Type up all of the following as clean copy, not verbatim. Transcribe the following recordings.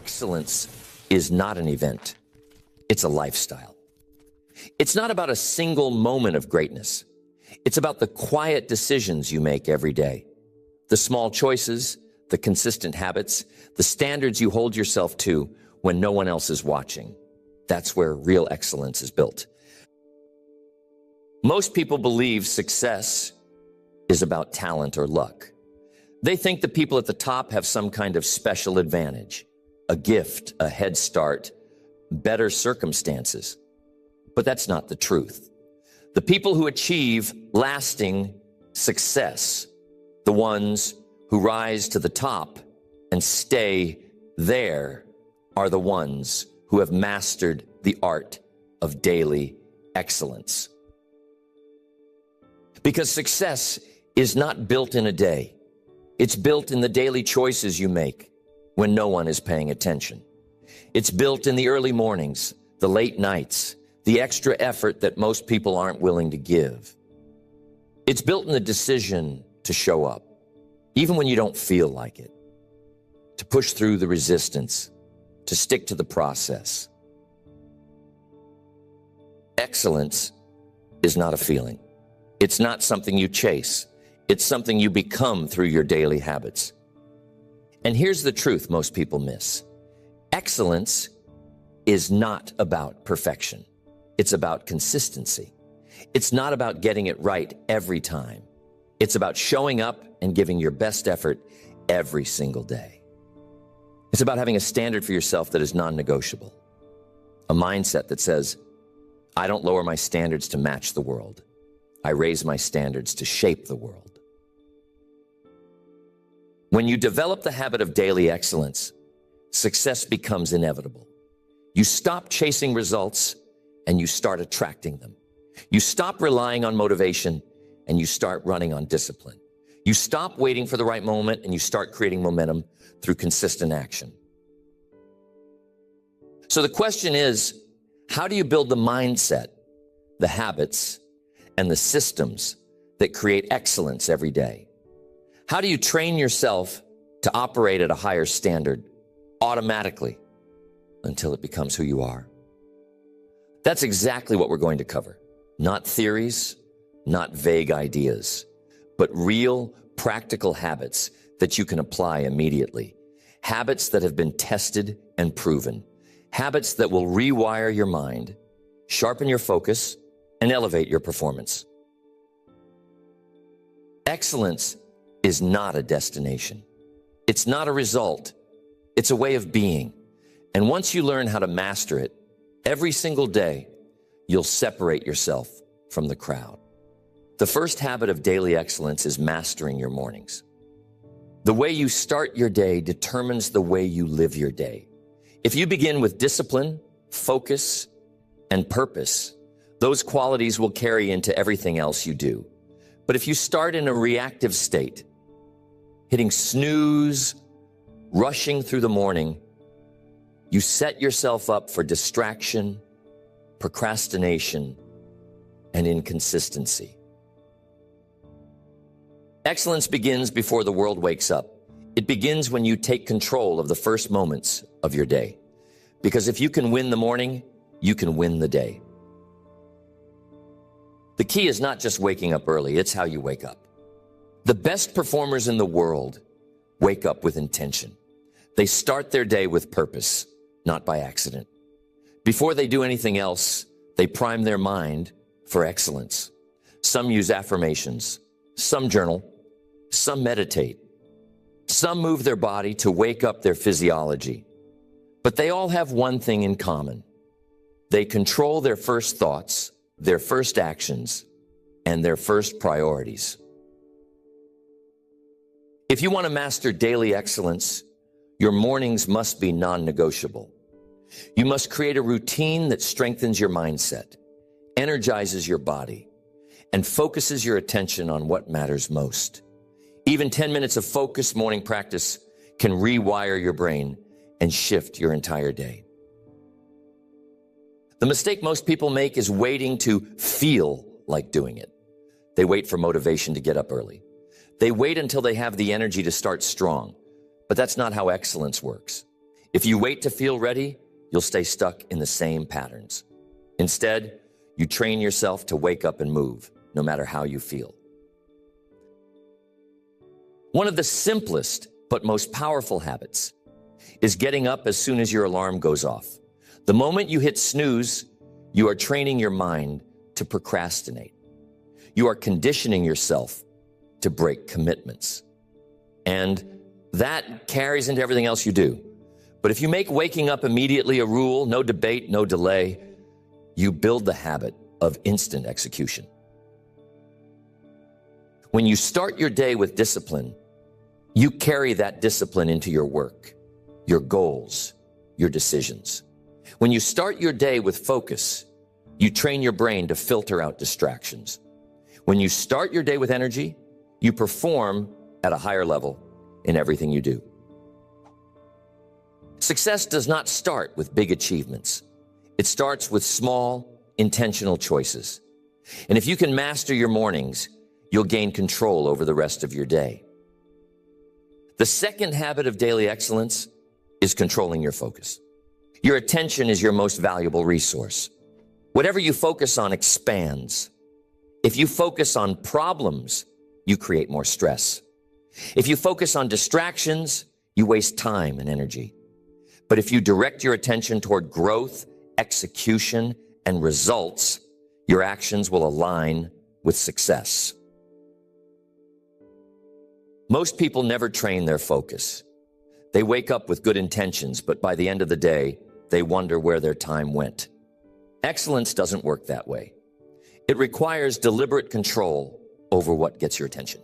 Excellence is not an event. It's a lifestyle. It's not about a single moment of greatness. It's about the quiet decisions you make every day. The small choices, the consistent habits, the standards you hold yourself to when no one else is watching. That's where real excellence is built. Most people believe success is about talent or luck. They think the people at the top have some kind of special advantage, a gift, a head start, better circumstances. But that's not the truth. The people who achieve lasting success, the ones who rise to the top and stay there, are the ones who have mastered the art of daily excellence. Because success is not built in a day. It's built in the daily choices you make when no one is paying attention. It's built in the early mornings, the late nights, the extra effort that most people aren't willing to give. It's built in the decision to show up, even when you don't feel like it, to push through the resistance, to stick to the process. Excellence is not a feeling. It's not something you chase. It's something you become through your daily habits. And here's the truth most people miss. Excellence is not about perfection. It's about consistency. It's not about getting it right every time. It's about showing up and giving your best effort every single day. It's about having a standard for yourself that is non-negotiable. A mindset that says, I don't lower my standards to match the world. I raise my standards to shape the world. When you develop the habit of daily excellence, success becomes inevitable. You stop chasing results and you start attracting them. You stop relying on motivation and you start running on discipline. You stop waiting for the right moment and you start creating momentum through consistent action. So the question is, how do you build the mindset, the habits, and the systems that create excellence every day? How do you train yourself to operate at a higher standard automatically until it becomes who you are? That's exactly what we're going to cover. Not theories, not vague ideas, but real practical habits that you can apply immediately. Habits that have been tested and proven. Habits that will rewire your mind, sharpen your focus, and elevate your performance. Excellence is not a destination. It's not a result. It's a way of being. And once you learn how to master it, every single day, you'll separate yourself from the crowd. The first habit of daily excellence is mastering your mornings. The way you start your day determines the way you live your day. If you begin with discipline, focus, and purpose, those qualities will carry into everything else you do. But if you start in a reactive state, hitting snooze, rushing through the morning, you set yourself up for distraction, procrastination, and inconsistency. Excellence begins before the world wakes up. It begins when you take control of the first moments of your day. Because if you can win the morning, you can win the day. The key is not just waking up early, it's how you wake up. The best performers in the world wake up with intention. They start their day with purpose, not by accident. Before they do anything else, they prime their mind for excellence. Some use affirmations, some journal, some meditate, some move their body to wake up their physiology. But they all have one thing in common. They control their first thoughts, their first actions, and their first priorities. If you want to master daily excellence, your mornings must be non-negotiable. You must create a routine that strengthens your mindset, energizes your body, and focuses your attention on what matters most. Even 10 minutes of focused morning practice can rewire your brain and shift your entire day. The mistake most people make is waiting to feel like doing it. They wait for motivation to get up early. They wait until they have the energy to start strong. But that's not how excellence works. If you wait to feel ready, you'll stay stuck in the same patterns. Instead, you train yourself to wake up and move, no matter how you feel. One of the simplest but most powerful habits is getting up as soon as your alarm goes off. The moment you hit snooze, you are training your mind to procrastinate. You are conditioning yourself to break commitments. And that carries into everything else you do. But if you make waking up immediately a rule, no debate, no delay, you build the habit of instant execution. When you start your day with discipline, you carry that discipline into your work, your goals, your decisions. When you start your day with focus, you train your brain to filter out distractions. When you start your day with energy, you perform at a higher level in everything you do. Success does not start with big achievements. It starts with small, intentional choices. And if you can master your mornings, you'll gain control over the rest of your day. The second habit of daily excellence is controlling your focus. Your attention is your most valuable resource. Whatever you focus on expands. If you focus on problems, you create more stress. If you focus on distractions, you waste time and energy. But if you direct your attention toward growth, execution, and results, your actions will align with success. Most people never train their focus. They wake up with good intentions, but by the end of the day, they wonder where their time went. Excellence doesn't work that way. It requires deliberate control over what gets your attention.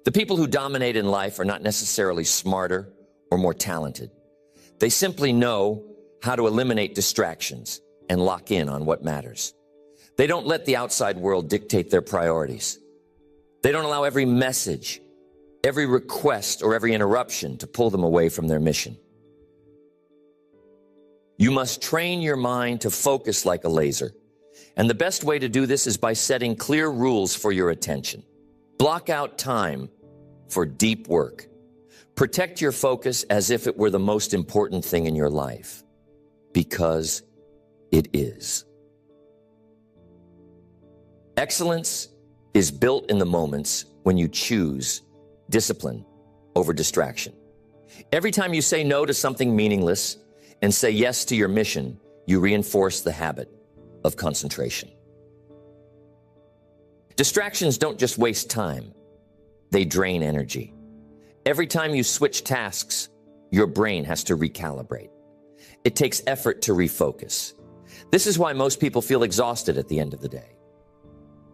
The people who dominate in life are not necessarily smarter or more talented. They simply know how to eliminate distractions and lock in on what matters. They don't let the outside world dictate their priorities. They don't allow every message, every request, or every interruption to pull them away from their mission. You must train your mind to focus like a laser. And the best way to do this is by setting clear rules for your attention. Block out time for deep work. Protect your focus as if it were the most important thing in your life, because it is. Excellence is built in the moments when you choose discipline over distraction. Every time you say no to something meaningless and say yes to your mission, you reinforce the habit of concentration. Distractions don't just waste time, they drain energy. Every time you switch tasks, your brain has to recalibrate. It takes effort to refocus. This is why most people feel exhausted at the end of the day,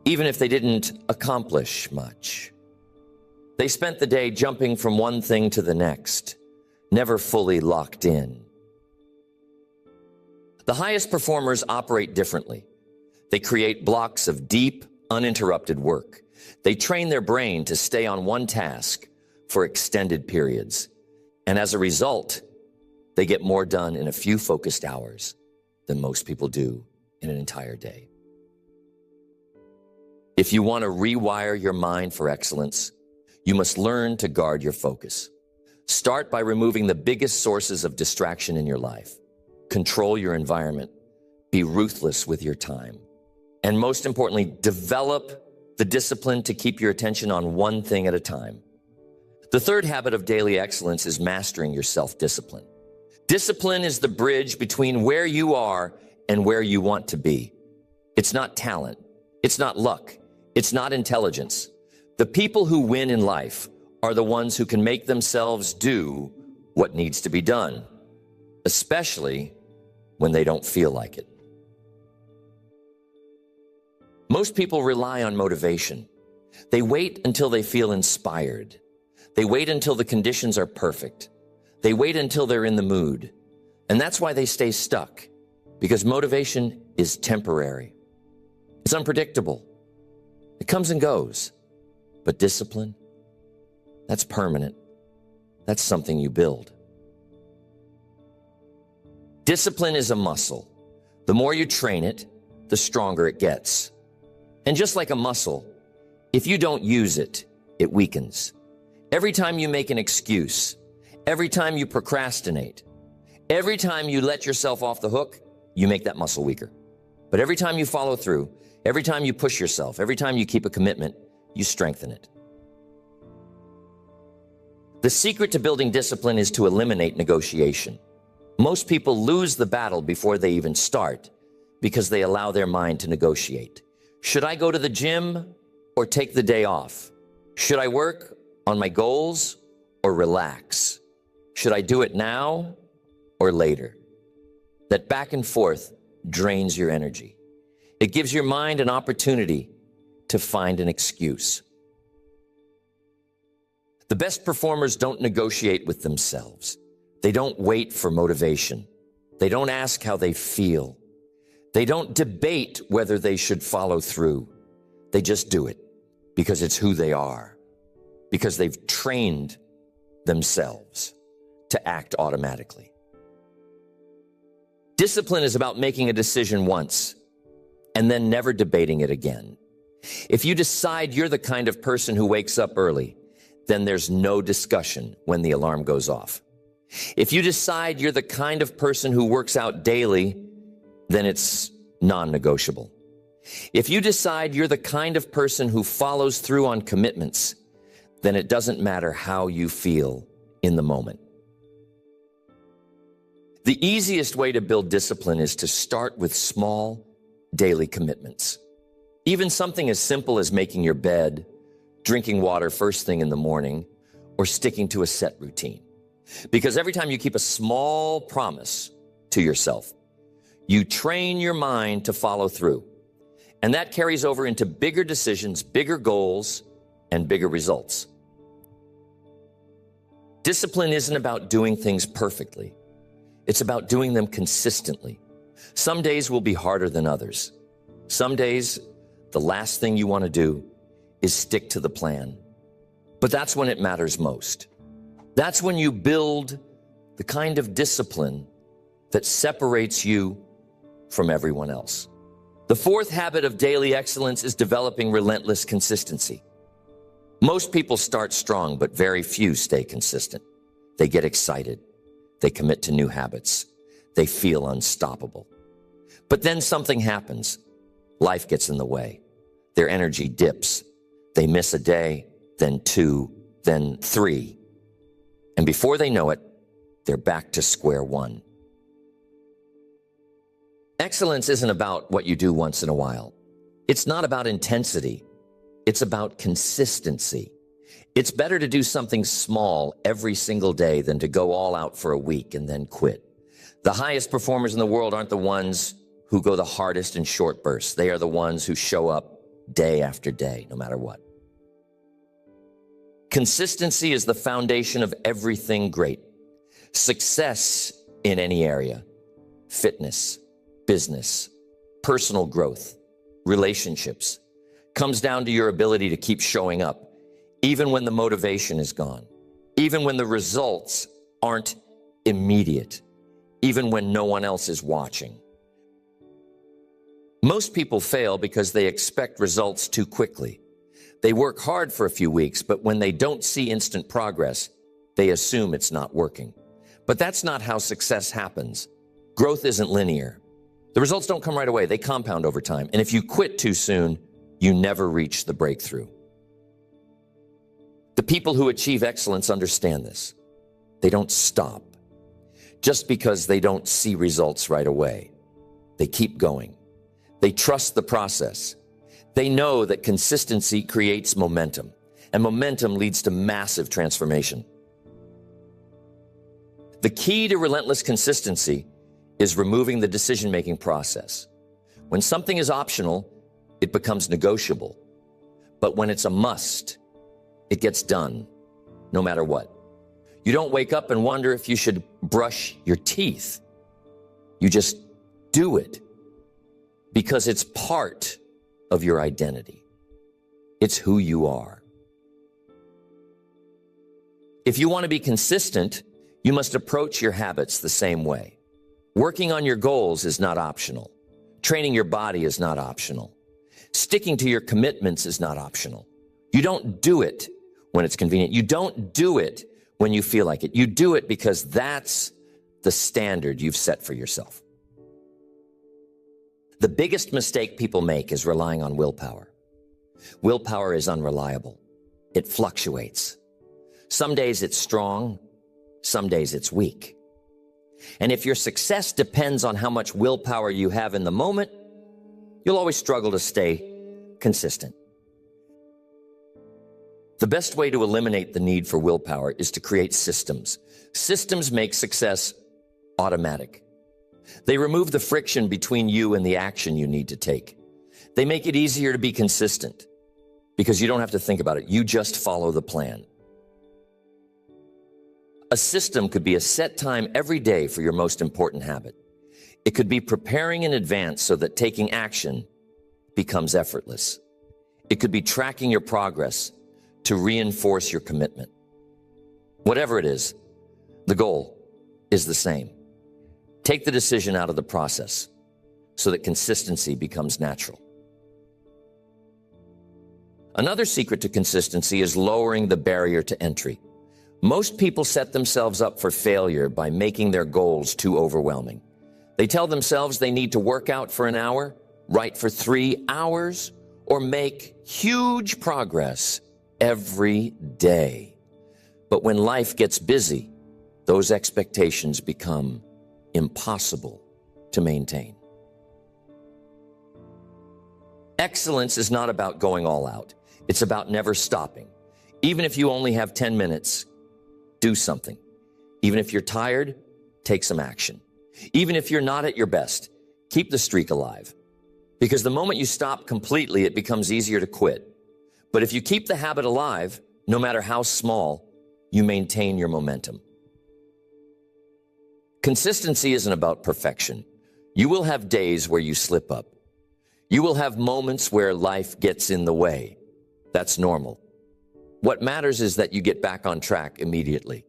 even if they didn't accomplish much. They spent the day jumping from one thing to the next, never fully locked in. The highest performers operate differently. They create blocks of deep, uninterrupted work. They train their brain to stay on one task for extended periods. And as a result, they get more done in a few focused hours than most people do in an entire day. If you want to rewire your mind for excellence, you must learn to guard your focus. Start by removing the biggest sources of distraction in your life. Control your environment. Be ruthless with your time. And most importantly, develop the discipline to keep your attention on one thing at a time. The third habit of daily excellence is mastering your self-discipline. Discipline is the bridge between where you are and where you want to be. It's not talent. It's not luck. It's not intelligence. The people who win in life are the ones who can make themselves do what needs to be done, especially when they don't feel like it. Most people rely on motivation. They wait until they feel inspired. They wait until the conditions are perfect. They wait until they're in the mood. And that's why they stay stuck, because motivation is temporary. It's unpredictable. It comes and goes. But discipline, that's permanent. That's something you build. Discipline is a muscle. The more you train it, the stronger it gets. And just like a muscle, if you don't use it, it weakens. Every time you make an excuse, Every time you procrastinate, every time you let yourself off the hook, you make that muscle weaker. But every time you follow through, every time you push yourself, every time you keep a commitment, you strengthen it. The secret to building discipline is to eliminate negotiation. Most people lose the battle before they even start because they allow their mind to negotiate. Should I go to the gym or take the day off? Should I work on my goals or relax? Should I do it now or later? That back and forth drains your energy. It gives your mind an opportunity to find an excuse. The best performers don't negotiate with themselves. They don't wait for motivation. They don't ask how they feel. They don't debate whether they should follow through. They just do it because it's who they are, because they've trained themselves to act automatically. Discipline is about making a decision once and then never debating it again. If you decide you're the kind of person who wakes up early, then there's no discussion when the alarm goes off. If you decide you're the kind of person who works out daily, then it's non-negotiable. If you decide you're the kind of person who follows through on commitments, then it doesn't matter how you feel in the moment. The easiest way to build discipline is to start with small daily commitments. Even something as simple as making your bed, drinking water first thing in the morning, or sticking to a set routine. Because every time you keep a small promise to yourself, you train your mind to follow through. And that carries over into bigger decisions, bigger goals, and bigger results. Discipline isn't about doing things perfectly. It's about doing them consistently. Some days will be harder than others. Some days, the last thing you want to do is stick to the plan. But that's when it matters most. That's when you build the kind of discipline that separates you from everyone else. The fourth habit of daily excellence is developing relentless consistency. Most people start strong, but very few stay consistent. They get excited. They commit to new habits. They feel unstoppable. But then something happens. Life gets in the way. Their energy dips. They miss a day, then two, then three. And before they know it, they're back to square one. Excellence isn't about what you do once in a while. It's not about intensity. It's about consistency. It's better to do something small every single day than to go all out for a week and then quit. The highest performers in the world aren't the ones who go the hardest in short bursts. They are the ones who show up day after day, no matter what. Consistency is the foundation of everything great. Success in any area, fitness, business, personal growth, relationships, comes down to your ability to keep showing up, even when the motivation is gone, even when the results aren't immediate, even when no one else is watching. Most people fail because they expect results too quickly. They work hard for a few weeks, but when they don't see instant progress, they assume it's not working. But that's not how success happens. Growth isn't linear. The results don't come right away. They compound over time. And if you quit too soon, you never reach the breakthrough. The people who achieve excellence understand this. They don't stop just because they don't see results right away. They keep going. They trust the process. They know that consistency creates momentum, and momentum leads to massive transformation. The key to relentless consistency is removing the decision-making process. When something is optional, it becomes negotiable. But when it's a must, it gets done, no matter what. You don't wake up and wonder if you should brush your teeth. You just do it because it's part of your identity. It's who you are. If you want to be consistent, you must approach your habits the same way. Working on your goals is not optional. Training your body is not optional. Sticking to your commitments is not optional. You don't do it when it's convenient. You don't do it when you feel like it. You do it because that's the standard you've set for yourself. The biggest mistake people make is relying on willpower. Willpower is unreliable. It fluctuates. Some days it's strong, some days it's weak. And if your success depends on how much willpower you have in the moment, you'll always struggle to stay consistent. The best way to eliminate the need for willpower is to create systems. Systems make success automatic. They remove the friction between you and the action you need to take. They make it easier to be consistent because you don't have to think about it. You just follow the plan. A system could be a set time every day for your most important habit. It could be preparing in advance so that taking action becomes effortless. It could be tracking your progress to reinforce your commitment. Whatever it is, the goal is the same. Take the decision out of the process so that consistency becomes natural. Another secret to consistency is lowering the barrier to entry. Most people set themselves up for failure by making their goals too overwhelming. They tell themselves they need to work out for an hour, write for 3 hours, or make huge progress every day. But when life gets busy, those expectations become impossible to maintain. Excellence is not about going all out. It's about never stopping. Even if you only have 10 minutes, do something. Even if you're tired, take some action. Even if you're not at your best, keep the streak alive. Because the moment you stop completely, it becomes easier to quit. But if you keep the habit alive, no matter how small, you maintain your momentum. Consistency isn't about perfection. You will have days where you slip up. You will have moments where life gets in the way. That's normal. What matters is that you get back on track immediately.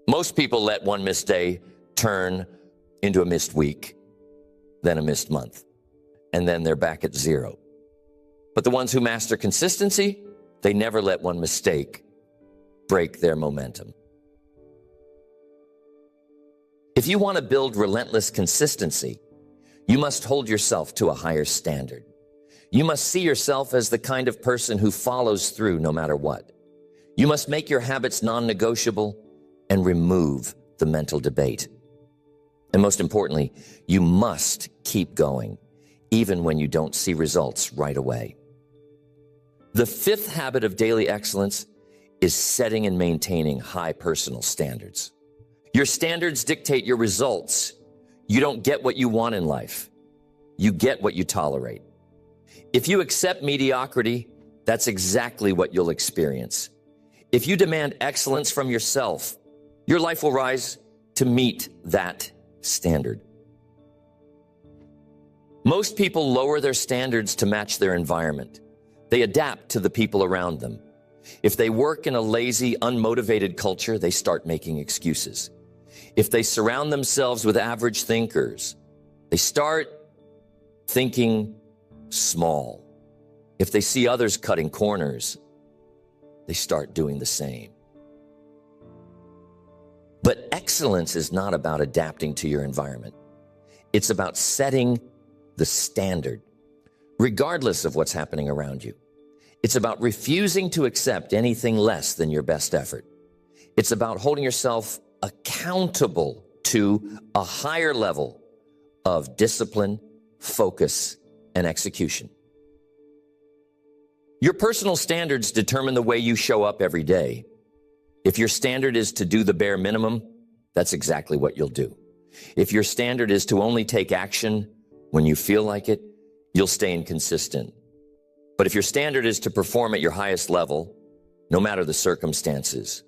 Most people let one missed day turn into a missed week, then a missed month, and then they're back at zero. But the ones who master consistency, they never let one mistake break their momentum. If you want to build relentless consistency, you must hold yourself to a higher standard. You must see yourself as the kind of person who follows through no matter what. You must make your habits non-negotiable and remove the mental debate. And most importantly, you must keep going, even when you don't see results right away. The fifth habit of daily excellence is setting and maintaining high personal standards. Your standards dictate your results. You don't get what you want in life. You get what you tolerate. If you accept mediocrity, that's exactly what you'll experience. If you demand excellence from yourself, your life will rise to meet that standard. Most people lower their standards to match their environment. They adapt to the people around them. If they work in a lazy, unmotivated culture, they start making excuses. If they surround themselves with average thinkers, they start thinking small. If they see others cutting corners, they start doing the same. But excellence is not about adapting to your environment. It's about setting the standard, regardless of what's happening around you. It's about refusing to accept anything less than your best effort. It's about holding yourself accountable to a higher level of discipline, focus, and execution. Your personal standards determine the way you show up every day. If your standard is to do the bare minimum, that's exactly what you'll do. If your standard is to only take action when you feel like it, you'll stay inconsistent. But if your standard is to perform at your highest level, no matter the circumstances,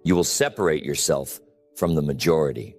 you will separate yourself from the majority.